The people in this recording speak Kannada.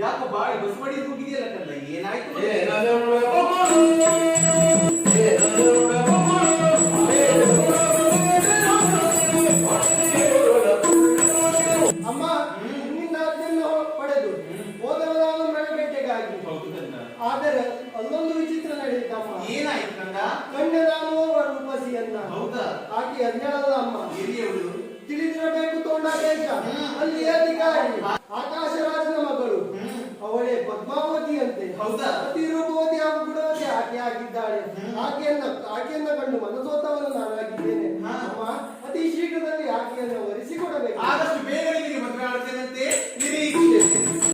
ಯಾಕೋ ಬಾಯಿ ಬಸ್ ಮಾಡಿ ಹೋಗಿದೆಯಲ್ಲ ಕಲ್ಲ ಏನಾಯ್ತು ಅಮ್ಮ ನಿನ್ನಿಂದ ಅದನ್ನು ಪಡೆದು ಹೋದವ ನಾನು ಮಳೆಬೇಟೆಗಾಗಿ ಆದರೆ ಅಲ್ಲೊಂದು ವಿಚಿತ್ರ ನಡೆಯಿತಮ್ಮ. ಏನಾಯ್ತು ಕಂದ? ಕಂಡೆ ನಾನು ರೂಪಸಿಯನ್ನ. ಹೌದಾ? ಆಕೆ ಅನ್ಯಾಳಲ್ಲ ಅಮ್ಮ, ಹಿರಿಯವಳು ತಿಳಿದಿರಬೇಕು. ತೋಂಡ ದೇಶ ಅಲ್ಲಿ ಅಧಿಕಾರಿ ಆಕಾಶರಾಜನ ಮಗಳು, ಅವಳೇ ಪದ್ಮಾವತಿ ಅಂತೆ. ಹೌದಾ? ಅತಿ ರೂಪವತಿ ಹಾಗೂ ಗುಣವತಿ ಆಕೆ ಆಗಿದ್ದಾಳೆ. ಆಕೆಯನ್ನ ಕಂಡು ಮನಸೋತವನು ನಾನಾಗಿದ್ದೇನೆ ಅಮ್ಮ. ಅತಿ ಶೀಘ್ರದಲ್ಲಿ ಆಕೆಯನ್ನು ಒರೆಸಿಕೊಡಬೇಕು. ಆದಷ್ಟು ಬೇಗನೆ ನಿಮಗೆ ಮದುವೆ ಆಡ್ತೇನಂತೆ.